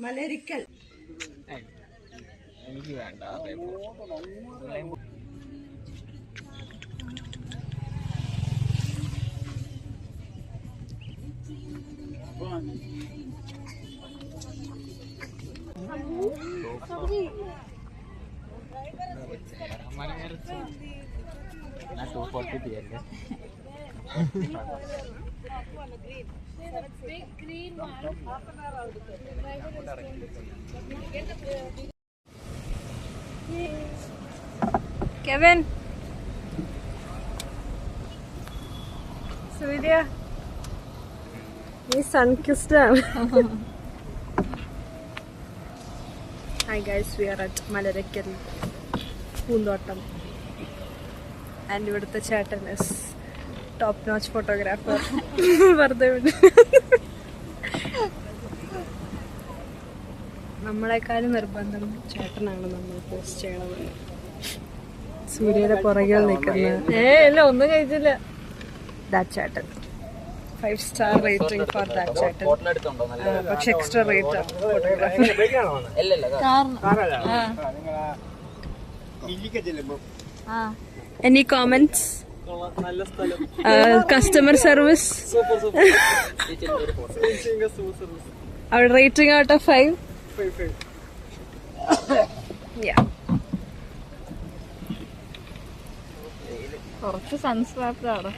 മലരിക്കൽ എനിക്ക് വേണ്ട. ഞാൻ 240 തീയല്ലേ. Kevin, Surya, he's sun-kissed. Hi guys, we are at Malarakkal Poondottam, and ividuthe chattan is top-notch photographer. നമ്മളെക്കാളും നിർബന്ധം ചേട്ടനാണ് നമ്മൾ പോസ്റ്റ് ചെയ്യണമെന്ന്. സൂര്യയുടെ പുറകിൽ നിൽക്കുന്ന ഇല്ല ഒന്നും കഴിച്ചില്ല. ദാറ്റ് ചേട്ടൻ 5 star റേറ്റിംഗ് ഫോർ ദാറ്റ് ചേട്ടൻ. പക്ഷെ എക്സ്ട്രാ റേറ്റ് ആണ് photography. Any comments? Customer service our rating out of 5? 5. Yeah. കുറച്ച് സൺസ്ക്രാപ്പ് ആണ്.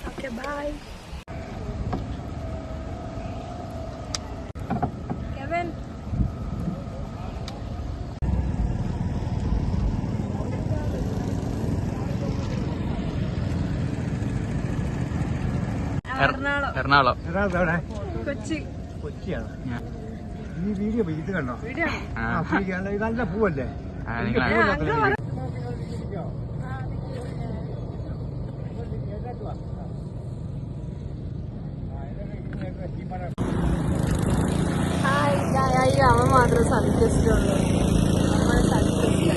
Okay, bye. Kevin. എറണാകുളം. കൊച്ചിയാണ്. ഈ വീഡിയോ ഇത് കണ്ടോ? നല്ല പൂവല്ലേ? അവൻ മാത്രം സൺക്രിസ്റ്റുള്ളൂ. നമ്മൾ സൺക്രിസ്റ്റ്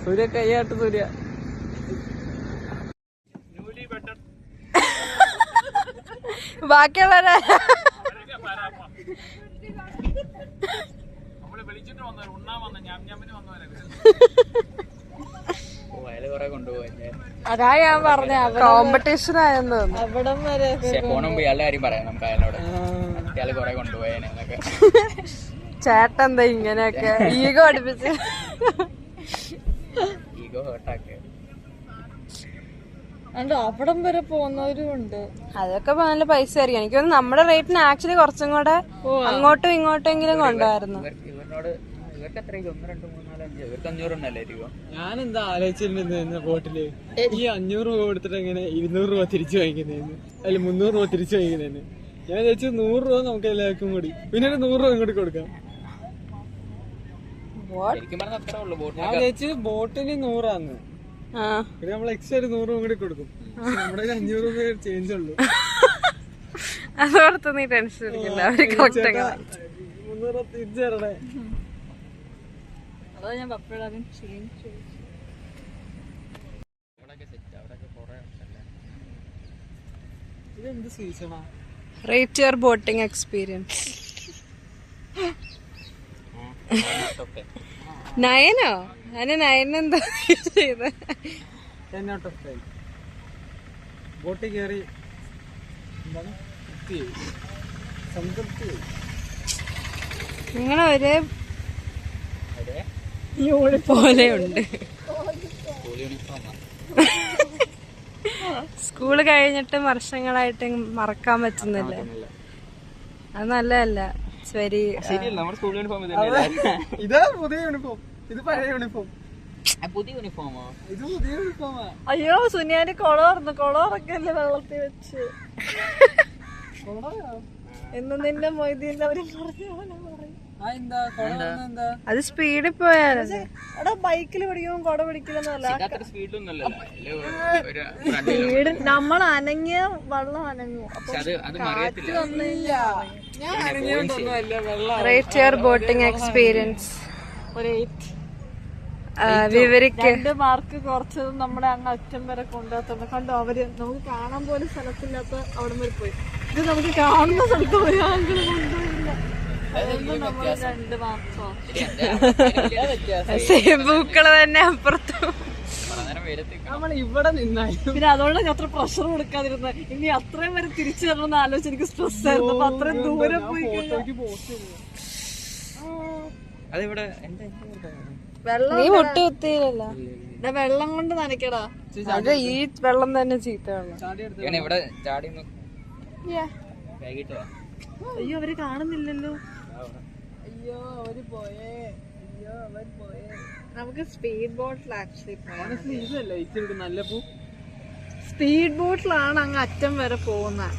സൂര്യ കൈയാട്ട്. സൂര്യ ബാക്കിയുള്ളവരെ അതാ ഞാൻ പറഞ്ഞ കോമ്പറ്റീഷൻ ആയെന്ന് തോന്നുന്നു. അവിടം വരെ പോണം ഇയാളുടെ കാര്യം പറയാം നമുക്ക്. അയാളോട് ഇയാള് കൊറേ കൊണ്ടുപോയെന്നൊക്കെ. ചേട്ടൻ എന്താ ഇങ്ങനെയൊക്കെ ഈഗോ അടുപ്പിച്ച് ഈഗോ ഹേർട്ടാക്കെ. അവിടം വരെ പോകുന്നവരും ഉണ്ട്. അതൊക്കെ നല്ല പൈസ ആയിരിക്കും. എനിക്ക് തോന്നുന്നു നമ്മുടെ റേറ്റിന് ആക്ച്വലി കുറച്ചും കൂടെ അങ്ങോട്ടും ഇങ്ങോട്ടെങ്കിലും കൊണ്ടുപോയിരുന്നു. ഇവരോട് ഇവർക്ക് എത്ര 1, 2, 3, 4, 5 ഇവർക്ക് 500 ഉണ്ടല്ലേ രൂപ. ഞാനെന്താ ആലോചിച്ചിരുന്ന ബോട്ടില് ഈ 500 രൂപ കൊടുത്തിട്ട് എങ്ങനെ 200 രൂപ തിരിച്ചു വാങ്ങിക്കുന്നതിന്, അല്ല 300 രൂപ തിരിച്ചു വാങ്ങിക്കുന്നതിന്. ഞാൻ ചോദിച്ചു 100 രൂപ നമുക്ക് എല്ലാവർക്കും കൂടി, പിന്നെ 100 രൂപ ഇങ്ങോട്ട് കൊടുക്കാം. ഞാൻ ചോദിച്ചു ബോട്ടിന് 100 പിന്നെ നമ്മൾ എക്സ്ട്രാ 100 രൂപ കൂടി കൊടുക്കും. നമ്മുടെ 500 രൂപ ചേഞ്ച് ഉള്ളൂ. അതോർത്ത് നീ ടെൻഷൻ എടുക്കില്ല. 300 രൂപ തിരിച്ചു തരണേ. അതോ ഞാൻ പപ്പടാകും ഇതെന്ത് സീസണാ? Rate your boating experience. 9 അതിന് 9 എന്താ ചെയ്ത്? 10 out of 10. ബോട്ടിൽ കയറി സംതൃപ്തി. നിങ്ങളെ ഒരേ പോലെയുണ്ട്. സ്കൂള് കഴിഞ്ഞിട്ട് വർഷങ്ങളായിട്ട് മറക്കാൻ പറ്റുന്നില്ല. അത് നല്ലതല്ല. വെരി ഇതാ പുതിയ യൂണിഫോം, ഇത് പഴയ യൂണിഫോം. പുതിയ യൂണിഫോമോ? ഇത് പുതിയ യൂണിഫോമാ. അയ്യോ സുനിയാന് കൊളോർന്നു. കൊളോറൊക്കെ അല്ലേ വെള്ളത്തിൽ വെച്ച് എന്ന് നിന്റെ മൊയ്തീന്റെ അവര് പറഞ്ഞു. എന്താ എന്താ അത് സ്പീഡിൽ പോയാലേ. എടാ ബൈക്കിൽ പിടിക്കുമ്പോൾ കൊട പിടിക്കില്ലെന്നല്ല, സ്പീഡ് നമ്മൾ അനങ്ങിയ വെള്ളം അനങ്ങും. Rate your boating experience. വിവരിക്ക്. 2 മാർക്ക് കുറച്ച് നമ്മുടെ അങ്ങ് അറ്റം വരെ കൊണ്ടുപോകത്തുണ്ട്. കണ്ടോ, അവര് നമുക്ക് കാണാൻ പോലും സ്ഥലത്തില്ലാത്ത അവിടെ വരെ പോയി. ഇത് നമുക്ക് കാണുന്ന സ്ഥലത്ത് പോയി ആളുകൾ കൊണ്ടുപോയില്ല. പൂക്കള് തന്നെ അപ്പുറത്തും നമ്മൾ ഇവിടെ നിന്നായി. പിന്നെ അതുകൊണ്ട് അത്ര പ്രഷർ കൊടുക്കാതിരുന്ന. ഇനി അത്രയും വരെ തിരിച്ചു തരണമെന്ന് ആലോചിച്ച് എനിക്ക് സ്ട്രെസ് ആയിരുന്നു. അപ്പൊ അത്രയും ദൂരം പോയി നീ മുട്ടി കുത്തിയില്ല. വെള്ളം കൊണ്ട് നനയ്ക്കടാ. അത് ഈ വെള്ളം തന്നെ ചീത്ത വെള്ളം. അയ്യോ അവര് കാണുന്നില്ലല്ലോ. അയ്യോ അവര് പോയേ. അയ്യോ അവർ പോയേ. നമുക്ക് സ്പീഡ് ബോട്ടിൽ നല്ല സ്പീഡ് ബോട്ടിലാണ് അങ്ങ് അറ്റം വരെ പോകുന്നത്.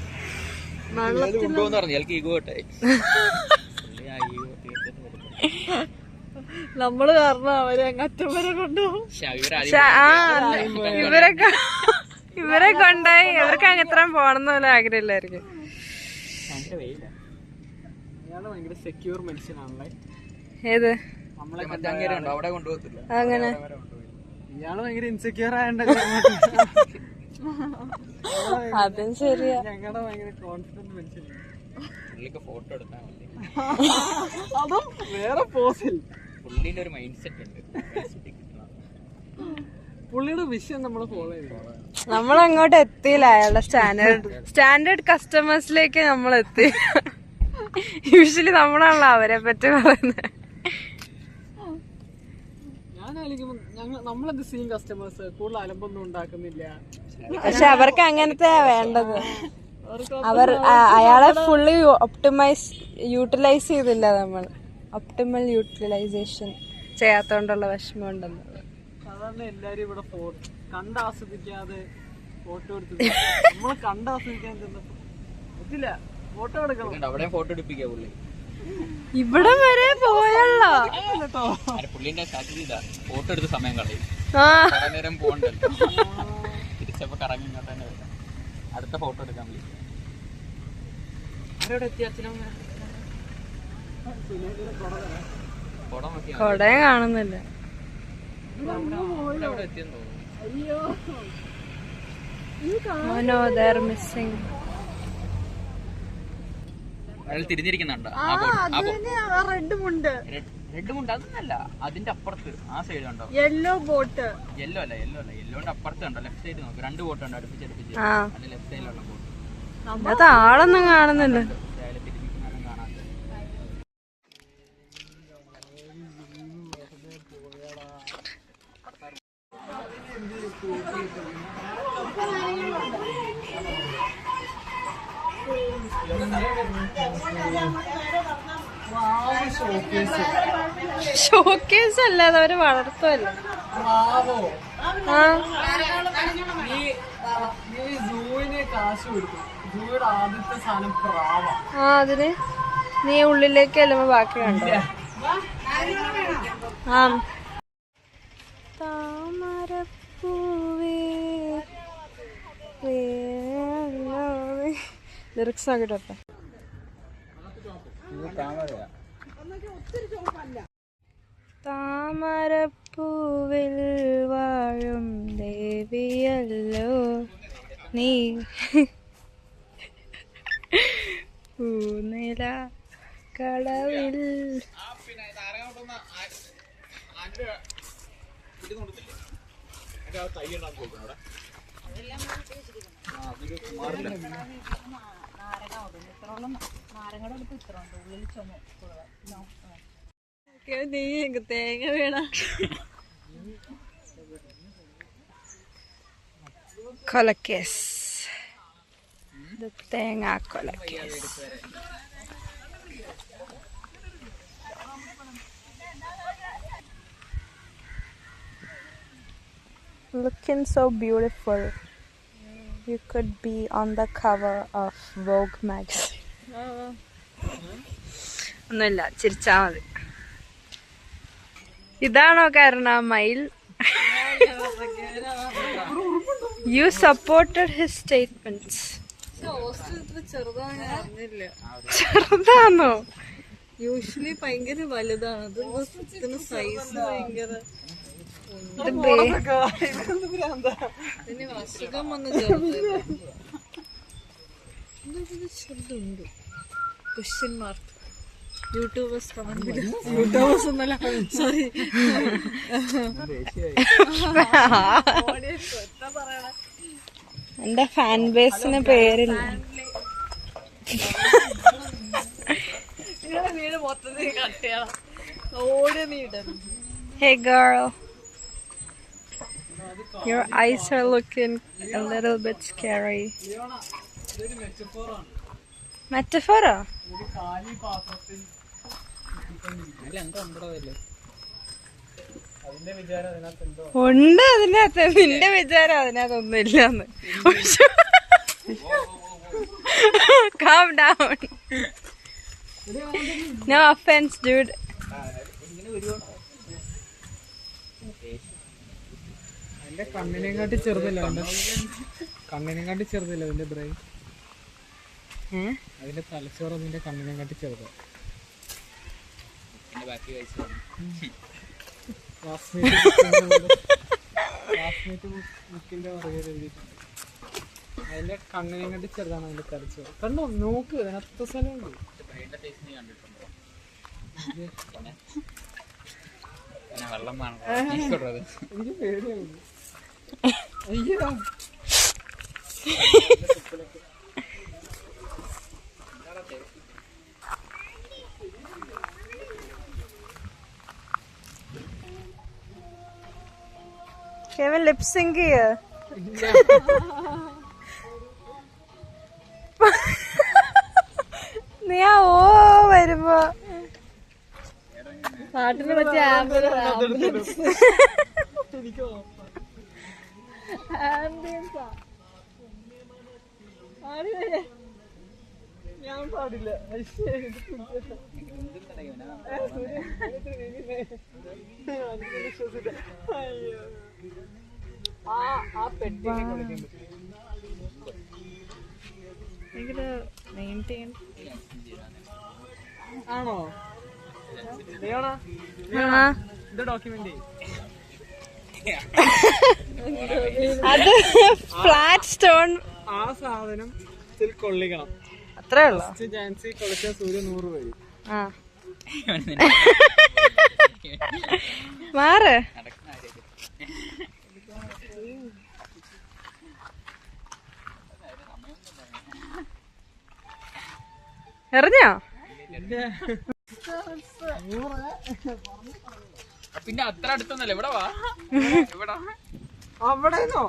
നമ്മള് കാരണം അവരെ അങ്ങ് അറ്റം വരെ കൊണ്ടുപോകും. ഇവരെ കൊണ്ടായി. ഇവർക്ക് അങ്ങ് എത്ര പോകണമെന്ന് പോലും ആഗ്രഹമില്ലായിരിക്കും. ഭയങ്കര സെക്യൂർ മനുഷ്യനാണല്ലേ. ഏത് അങ്ങനെ ഇയാള് ഭയങ്കര ഇൻസെക്യൂർ ആയണ്ടല്ലോ. അതും ശരിയാ. ഞങ്ങളുടെ ഭയങ്കര കോൺഫിഡന്റ് മനുഷ്യനാണ്. ഫോട്ടോ എടുത്താൽ മതി. അതും വേറെ പോസിൽ. പുള്ളിന്റെ ഒരു മൈൻഡ് സെറ്റ് ഉണ്ട്. പുള്ളിയുടെ വിഷയം നമ്മൾ ഫോളോ ചെയ്തു. നമ്മളങ്ങോട്ട് എത്തിയില്ല. അയാളുടെ സ്റ്റാൻഡേർഡ് കസ്റ്റമേഴ്സിലേക്ക് നമ്മൾ എത്തി. യൂഷ്വലി നമ്മളാണല്ലോ അവരെ പറ്റി പറയുന്നത്. നമ്മളത് സെയിം കസ്റ്റമേഴ്സ് കൂടുതൽ അലമ്പൊന്നും ഉണ്ടാക്കുന്നില്ല. പക്ഷെ അവർക്ക് അങ്ങനത്തെ വേണ്ടത്. അയാളെ ഫുള്ളി യൂട്ടിലൈസ് ചെയ്തില്ല നമ്മൾ. ഒപ്റ്റിമൽ യൂട്ടിലൈസേഷൻ ചെയ്യാത്തോണ്ടുള്ള വിഷമം ഉണ്ടെന്ന്. സാധാരണ എല്ലാരും ഇവിടെ കണ്ട് ആസ്വദിക്കാതെ ഫോട്ടോ എടുത്ത് നമ്മള് കണ്ട് ആസ്വദിക്കാൻ പറ്റില്ല. ഫോട്ടോ എടുക്കണം. അവിടെ ഫോട്ടോ എടുപ്പിക്കാ പുള്ളി. ഇവിടെ വരെ പോയല്ലോ. പുള്ളിന്റെ ഫോട്ടോ എടുത്ത് സമയം കളയും. നേരം പോകണ്ടല്ലോ. തിരിച്ചപ്പോ കറങ്ങി ഇങ്ങോട്ട് തന്നെ വരാം. അടുത്ത ഫോട്ടോ എടുക്കാൻ വിളിക്കും. കൊടേ കാണുന്നില്ല. No, they're missing. തിരിഞ്ഞിരിക്കുന്നുണ്ട്. റെഡ് മുണ്ട് അതൊന്നല്ല, അതിന്റെ അപ്പുറത്ത് ആ സൈഡ് കണ്ടോ. Yellow boat. യെല്ലോ അല്ല യെല്ലോന്റെ അപ്പുറത്ത് കണ്ടോ. ലെഫ്റ്റ് സൈഡ് നോക്ക്. 2 ബോട്ട് ഉണ്ട് അടുപ്പിച്ചടുപ്പിച്ച്. അതിന്റെ ലെഫ്റ്റ് സൈഡിലുള്ള ബോട്ട്. അത് ആളൊന്നും കാണുന്നില്ല. തിരിഞ്ഞിരിക്കുന്നതും കാണാൻ. ഷോക്കേസ് അല്ലാതെ അവര് വളർത്തുമല്ലോ. അതിന് നീ ഉള്ളിലേക്ക് അല്ലുമ്പോ ബാക്കി കണ്ടോ. താമരപ്പൂവേ ലിറിക്സ് ആക്കിട്ടെ. താമരപ്പൂവിൽ വാഴും ദേവിയല്ലോ നീ, പൂനില കടവിൽ. നീ തേങ്ങ വീണ കൊലക്കേസ്. തേങ്ങ കൊലക്കേസ്. Looking so beautiful. You could be on the cover of Vogue magazine. ഒന്നുമില്ല, ചിരിച്ചാ മതി. ഇതാണോ കാരണം മയിൽ? You supported his statements. ചെറുതാണോ? യൂഷ്വലി ഭയങ്കര വലുതാണ്. സൈസ് ഭയങ്കര അസുഖം വന്ന് ചെറുതുണ്ട്. Question mark. YouTubers comment. YouTubers ഒന്നല്ല, സോറി. എന്റെ ഫാൻ ബേസിന് പേരില്ല. വീട് മൊത്തത്തിൽ കട്ടയാണ്. ഓടി നീട്ടത്. Hey girl, your eyes are looking a little bit scary. Metaphor? ഉണ്ട് അതിനകത്ത്. നിന്റെ വിചാരം അതിനകത്തൊന്നും ഇല്ലെന്ന്. Calm down. No offense, dude. എന്റെ കണ്ണിനെക്കാട്ടി ചെറുതല്ല, കണ്ണിനെക്കാട്ടി ചെറുതല്ല അതിന്റെ ബ്രെയിൻ. അതിന്റെ തലച്ചോറ് അതിന്റെ കണ്ണിനെക്കാട്ടി ചെറുതാണ്. ബുക്കിന്റെ പുറകെ എഴുതിയിട്ടുണ്ട്. അതിന്റെ കണ്ണിനെക്കാട്ടി ചെറുതാണ് അതിന്റെ തലച്ചോറ്. കണ്ടോ, നോക്ക്, അതിനകത്ത സ്ഥലമുണ്ട്. എനിക്ക് പേടിയാവുന്നു. അയ്യോ, Kevin lip sync here. നീ ആ ഓ വരുമ്പോ പാട്ടിന് പറ്റിയ ഞാൻ പാടില്ല. ആ പെട്ടിനെ കളിക്കുന്നു. ആണോ? ഇത് ഡോക്യുമെന്റ് അത് ഫ്ലാറ്റ് സ്റ്റോൺ. ആ സാധനം ഇതിൽ കൊള്ളിക്കണം. അത്രേ ഉള്ളു. ജാൻസി കൊള്ളിച്ച സൂര്യ 100 വരും. മാറ്. എറിഞ്ഞോ? പിന്നെ അത്ര അടുത്തൊന്നല്ല. ഇവിടെ വാ. അവിടെന്നോ?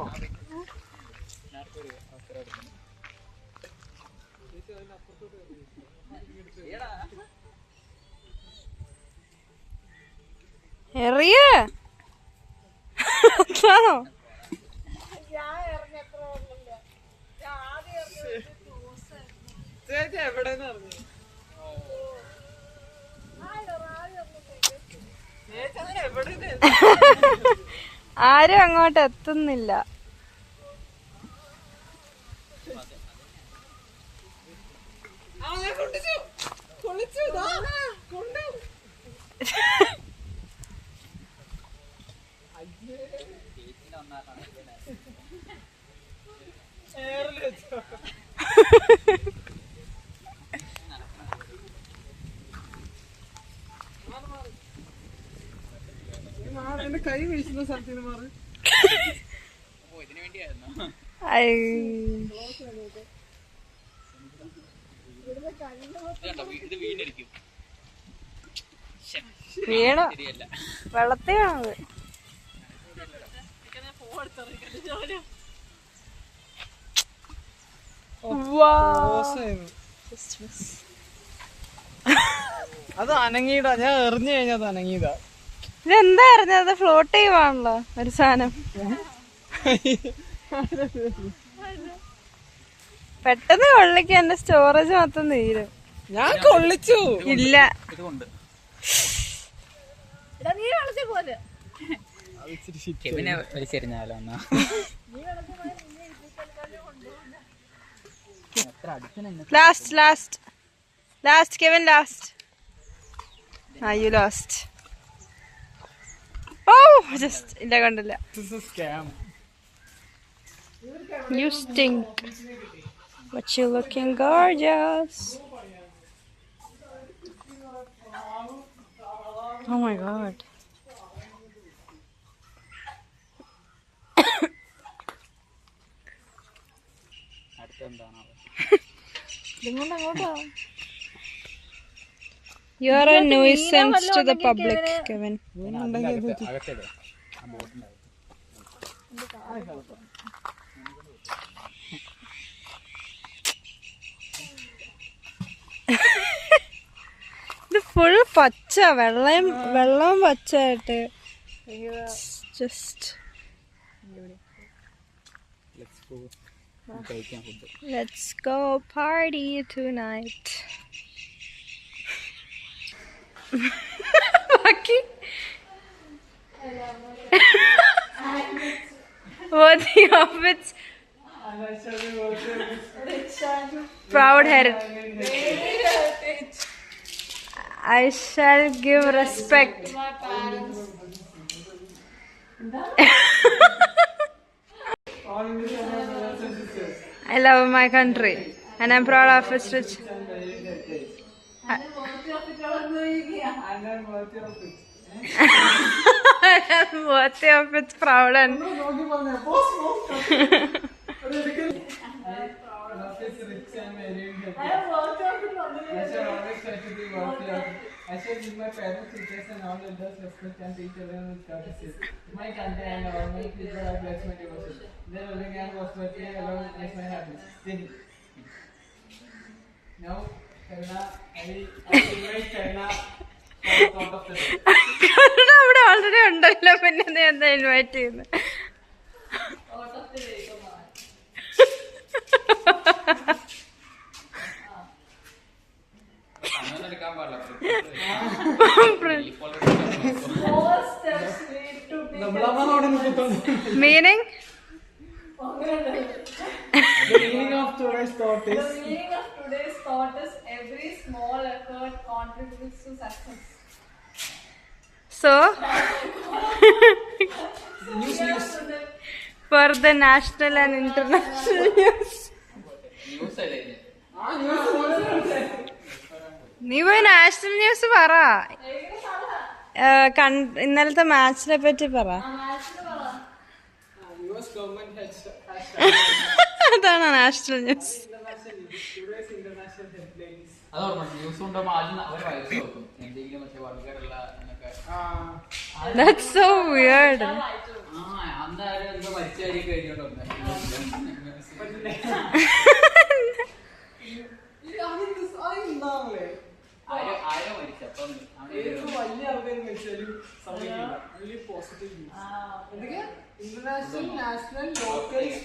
എറിയ ആണോ? ചേച്ചി എവിടെന്ന് പറഞ്ഞു? ആരും അങ്ങോട്ട് എത്തുന്നില്ല. എന്റെ കൈ വീശുന്ന സ്ഥലത്തിന് മാറി. ഇതിനു വേണ്ടിയായിരുന്നു. ഇത് വീണിരിക്കും. വീണു. വെള്ളത്തിലാണത്. അത് അനങ്ങിയതാ. ഞാൻ എറിഞ്ഞു കഴിഞ്ഞാൽ അനങ്ങിയതാ. ഇതെന്താ എറിഞ്ഞത്? ഫ്ലോട്ട് ചെയ്യുവാണല്ലോ ഒരു സാധനം. പെട്ടെന്ന് കൊള്ളിക്ക്. എന്റെ സ്റ്റോറേജ് മൊത്തം തീരും. ഞാൻ കൊള്ളിച്ചു. ഇല്ല. ഇതുകൊണ്ട് നീ കളിച്ച പോലെ കെവിനെ വലിച്ചെറിഞ്ഞാലോ എന്നാ. Last, Kevin, last. You lost. Oh, just ഇല്ല കണ്ടില്ല. This is scam. You stink. But you looking gorgeous. Oh my god. You are a nuisance to the public, Kevin. ഇത് ഫുൾ പച്ച, വെള്ളം പച്ചയായിട്ട്. Just let's go party tonight. Lucky. What the outfits? Proud heritage. I shall give respect. I love my country and I'm proud of its rich. I'm worthy of its proud and I shall give my parents, teachers, and all elders respect and treat everyone with courtesy. My country and all my people are blessed my devotion. Their loving and prosperity alone makes my happiness. Now, Karna, I invite Karna out of the day. അവിടെ already ഉണ്ടല്ലോ, പിന്നെ നീ എന്താ invite ചെയ്യുന്നത്? Meaning? The meaning of today's thought is every small effort contributes to success. So, for the national and international news. നീ പോയി national news പറ. ഇന്നലത്തെ മാച്ചിനെ പറ്റി പറ. അതാണ് national news. That's so weird.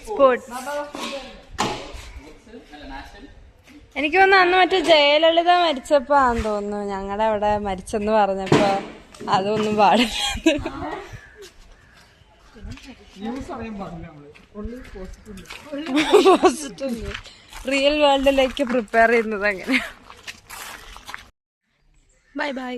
Sports. എനിക്ക് തോന്നുന്നു അന്ന് മറ്റേ ജയലളിത മരിച്ചപ്പോ ആന്ന് തോന്നുന്നു ഞങ്ങളുടെ അവിടെ മരിച്ചെന്ന് പറഞ്ഞപ്പോ അതൊന്നും പാടില്ല. പോസിറ്റീവ് റിയൽ വേൾഡിലേക്ക് പ്രിപ്പയർ ചെയ്യുന്നത് അങ്ങനെ. Bye bye.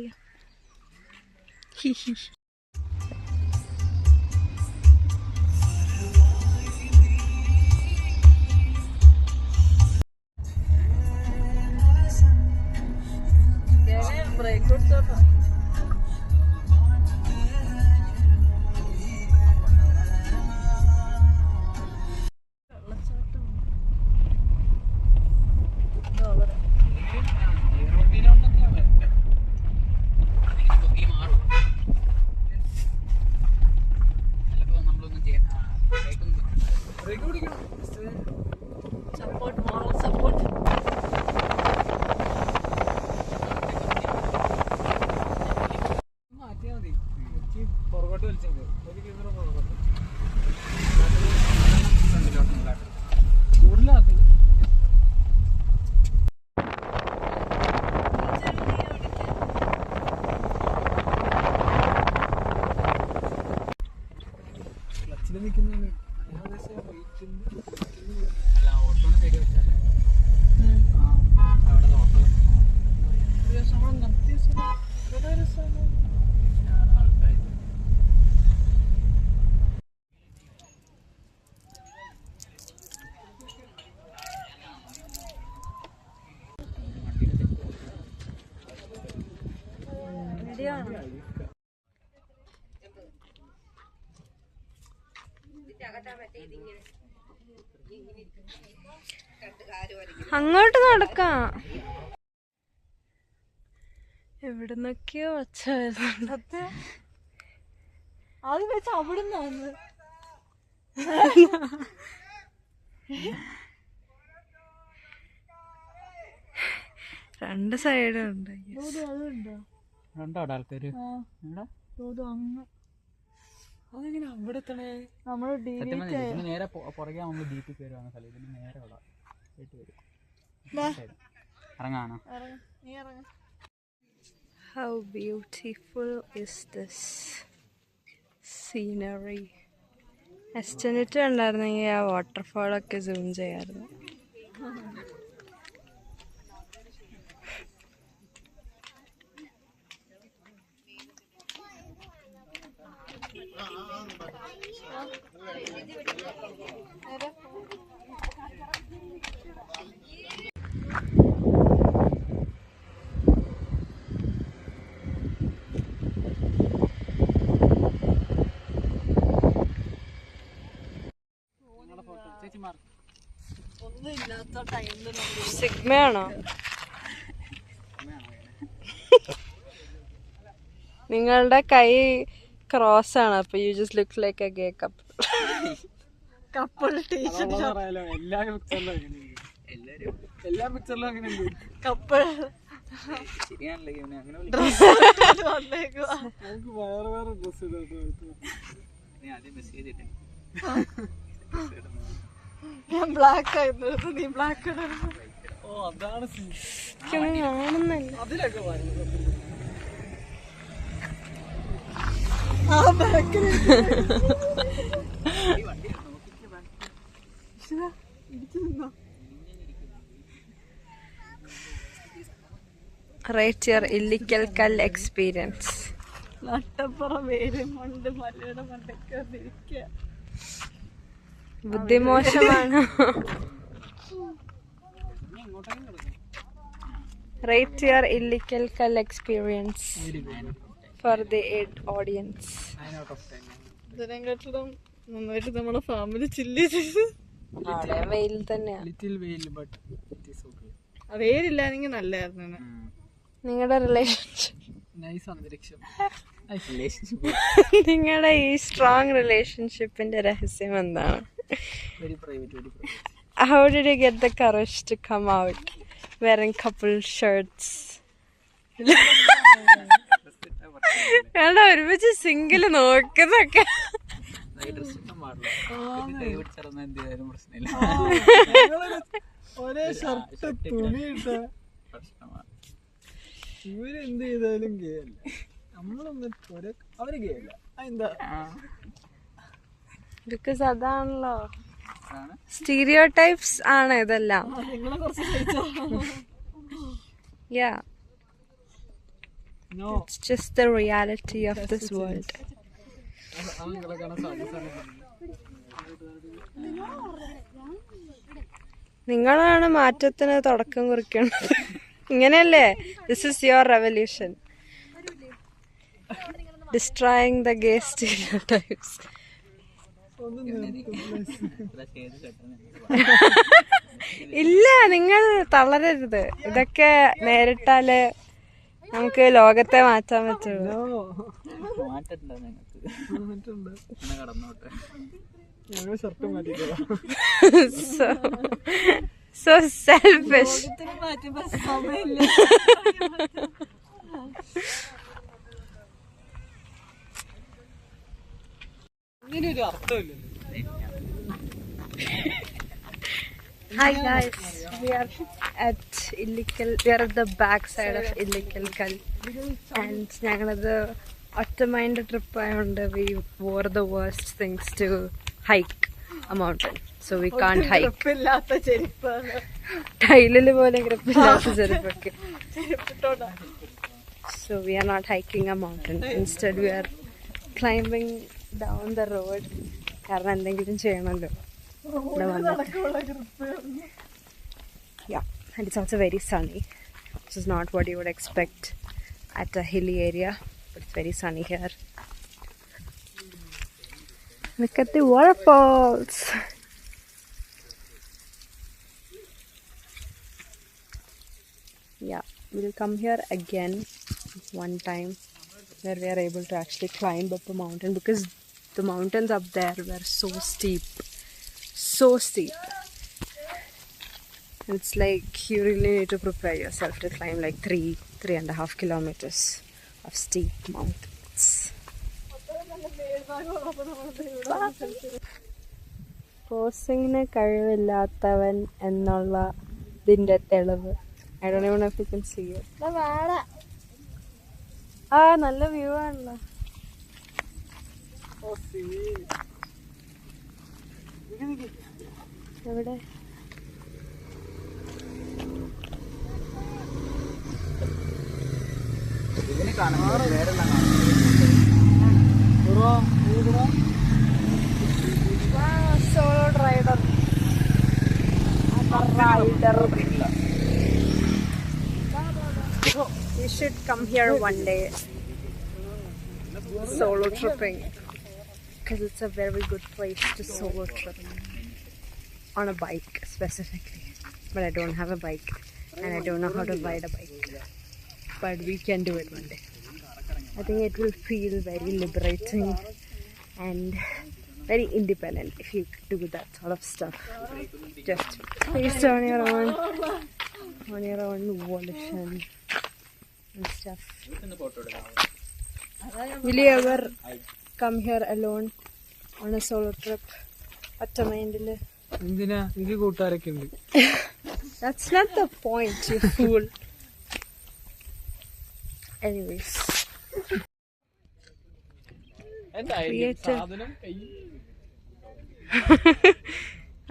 ബ്രേക്ക് കൊടുത്തോട്ടോ. Support, moral support. പുറകോട്ട് വലിച്ചത് ഒരു കിലോമീറ്റർ പുറകോട്ട് കൂടുതലാക്കും. അല്ല ഓട്ടോനെ സൈഡ് വെച്ചാൽ അവിടെ ഓട്ടോ അങ്ങോട്ട് നടക്കാം. എവിടുന്നൊക്കെയോ ഒച്ച വരുന്നുണ്ട്. അത് വെച്ച് അവിടുന്ന് വന്ന് രണ്ട് സൈഡും ഉണ്ട്. അതുണ്ടോ രണ്ടോ ആൾക്കാര് അങ്ങ് അതെങ്ങനെ അവിടെ എത്തണേ? നമ്മള് സത്യം പറഞ്ഞാൽ ഇതിന് നേരെ പുറകെ നമ്മൾ ജീപ്പിൽ കയറുവാണ് സ്ഥലം. ഇതിന് നേരെ അവിടെ വീട്ടിൽ വരും. ഇറങ്ങാനോ? നീ ഇറങ്ങ. How beautiful is this scenery. Estimate ഉണ്ടായിരുന്നെങ്കിൽ ആ വാട്ടർഫാളൊക്കെ സൂം ചെയ്യാമായിരുന്നു. ഒന്നും ഇല്ലാത്ത ടൈമിൽ സിഗ്മയാണോ? നിങ്ങളുടെ കൈ ക്രോസ് ആണ്, അപ്പൊ you just look like a gay couple. Couple T shirt എല്ലാ പിക്ചറിലും അങ്ങനെ കപ്പിൾ ശരിയാണല്ലേ അങ്ങനെ വന്നേക്കുവാ. നമുക്ക് വേറെ വേറെ ഡ്രസ് ഇടാം. നീ ആദ്യം മെസ്സേജ് ഇട്ടേ. ഞാൻ ബ്ലാക്ക് ആയിരുന്നു, നീ ബ്ലാക്ക് ഇടണം. ഓ അതാണ് scene. കാണുന്നല്ല. അതിലൊക്കെ വരുന്നത് ആ ബാക്കിൽ ഇടിച്ചു നിന്നോ. റേറ്റ് യുവർ ഇല്ലിക്കൽ കൽ എക്സ്പീരിയൻസ്. നട്ടപ്പുറം വേര് മണ്ട് മലയുടെ മണ്ടൊക്കെ വന്നിരിക്കുക. ബുദ്ധിമോശമാണ്. റേറ്റ് യുവർ ഇല്ലിക്കൽ കൽ എക്സ്പീരിയൻസ് ഫോർ ദി ഓഡിയൻസ്. ഇതിനെക്കാട്ടിലും നന്നായിട്ട് നമ്മുടെ ഫാമിലി ചില്ലി ചെയ്ത്. അവിടെ വെയിൽ തന്നെയാ. ലിറ്റിൽ വെയിൽ ബട്ട് ഇറ്റ് ഈസ് ഓക്കേ. വേരില്ലാണെങ്കിൽ നല്ലായിരുന്നു. നിങ്ങളുടെ റിലേഷൻഷിപ്പ്, നൈസ് അന്തരീക്ഷം. നിങ്ങളുടെ ഈ സ്ട്രോങ് റിലേഷൻഷിപ്പിന്റെ രഹസ്യം എന്താണ്? Very private, very private. How did you get the courage to come out wearing couple shirts? വേണ്ട, ഒരുമിച്ച് സിംഗിള് നോക്കുന്നൊക്കെ. ഒരേ ഷർട്ട് തുണിയിട്ട ഇവരെന്ത് ചെയ്താലും ഗേയല്ല. നമ്മളൊന്നും അവര് ഗേയല്ല. എന്താ? ബിക്കോസ് അതാണല്ലോ സ്റ്റീരിയോ ടൈപ്സ് ആണ് ഇതെല്ലാം. നിങ്ങളെ കുറച്ച് സഹിച്ചോ. Yeah, no, it's just the reality of this world. ആളുകളെ കാണാൻ സാധിക്കും. നിങ്ങളാണ് മാറ്റത്തിന് തുടക്കം കുറിക്കേണ്ടത്. ഇങ്ങനെയല്ലേ? This is your revolution, destroying the gay stereotypes. ഇല്ല, നിങ്ങൾ തളരരുത്. ഇതൊക്കെ നേരിട്ടാല് നമുക്ക് ലോകത്തെ മാറ്റാൻ പറ്റുള്ളൂ. ഞങ്ങൾ ഷർട്ട് മാറ്റിക്കോളാം. So selfish. സമയമില്ല. അങ്ങനെ ഒരു അർത്ഥമില്ലല്ലോ. Hi guys, we are at Illikal. We are at the back side of Illikal Kal, and ഞങ്ങളത് ഒറ്റ മൈൻഡ് ട്രിപ്പ് ആയതുകൊണ്ട് we wore the worst things to hike. a mountain, so we can't hike. ഗ്രിപ്പില്ലാത്ത ചെരുപ്പാണ്. ടൈലില് പോലെ ഗ്രിപ്പില്ലാത്ത ചെരുപ്പൊക്കെ. ചെരുപ്പിട്ടോണ്ടാ. So we are not hiking a mountain. Instead we are climbing down the road. കാരണം എന്തെങ്കിലും ചെയ്യണമല്ലോ. നടക്കുള്ള grip. Yeah, and it's also very sunny, which is not what you would expect at a hilly area, but it's very sunny here. Look at the waterfalls. Yeah, we'll come here again one time where we are able to actually climb up a mountain, because the mountains up there were so steep. It's like you really need to prepare yourself to climb like 3.5 kilometers of steep mountains. പോസിങ്ങിന് കഴിവില്ലാത്തവൻ എന്നുള്ള ഇതിന്റെ തെളിവ്. I don't even know if you can see it. ആ നല്ല view ആണല്ലോ. എവിടെ? ഇതിനെ കാണുന്നത് വേറെല്ലാം solo rider. You should come here one day, solo tripping, because it's a very good place to solo trip on a bike specifically. But I don't have a bike and I don't know how to ride a bike, but we can do it one day. I think it will feel very liberating and very independent if you do that sort of stuff. Just based on your own volition and stuff. Will you ever come here alone on a solo trip? At a mindle? എന്തിനാ? എനിക്ക് കൂട്ടുകാരൊക്കെ ഉണ്ട്. That's not the point, you fool. Anyways.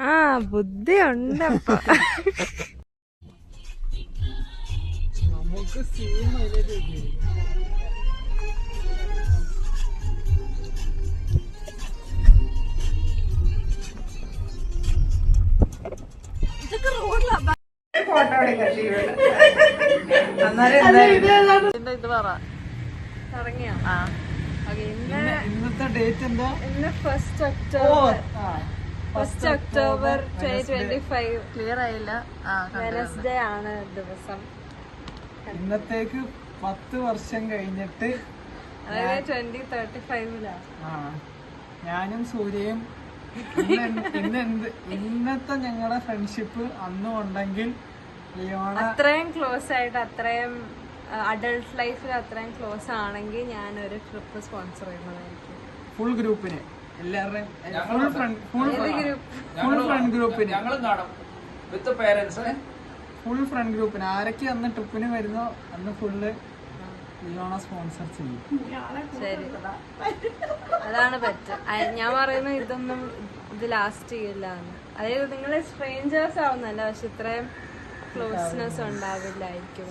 ആ ബുദ്ധി ഉണ്ടപ്പ. നമുക്ക് same mileage ഇത് പറ. ഇറങ്ങിയോ? ഇന്നത്തെ ഡേറ്റ് എന്താ? ഇന്ന് 1st October 2025. ക്ലിയർ ആയില്ല. വെനസ്ഡേ ആണ് ദിവസം. ഇന്നത്തേക്ക് 10 വർഷം കഴിഞ്ഞിട്ട് അതായത് 2035 ഞാനും സൂര്യയും ഇന്നത്തെ ഞങ്ങളുടെ ഫ്രണ്ട്ഷിപ്പ് അന്നും ഉണ്ടെങ്കിൽ ലിയോണ അത്രയും ക്ലോസ് ആയിട്ട്, അത്രയും അഡൾട്ട് ലൈഫിൽ അത്രയും ക്ലോസ് ആണെങ്കിൽ ഞാനൊരു ട്രിപ്പ് സ്പോൺസർ ചെയ്യുന്നതായിരിക്കും. ഫുൾ ഗ്രൂപ്പിന്, എല്ലാവരുടെയും ഫുൾ ഫ്രണ്ട് ഗ്രൂപ്പിന് ആരൊക്കെ അന്ന് ട്രിപ്പിന് വരുന്നോ അന്ന് ഫുള്ള് ലിയോണ സ്പോൺസർ ചെയ്യും. ശരി, അതാണ് പറ്റുക. ഞാൻ പറയുന്നത് ഇതൊന്നും ഇത് ലാസ്റ്റ് ചെയ്യില്ല എന്ന്. അതായത് നിങ്ങൾ സ്ട്രേഞ്ചേഴ്സ് ആവുന്നല്ല, പക്ഷെ ഇത്രയും ക്ലോസ്നെസ് ഉണ്ടാവില്ലായിരിക്കും.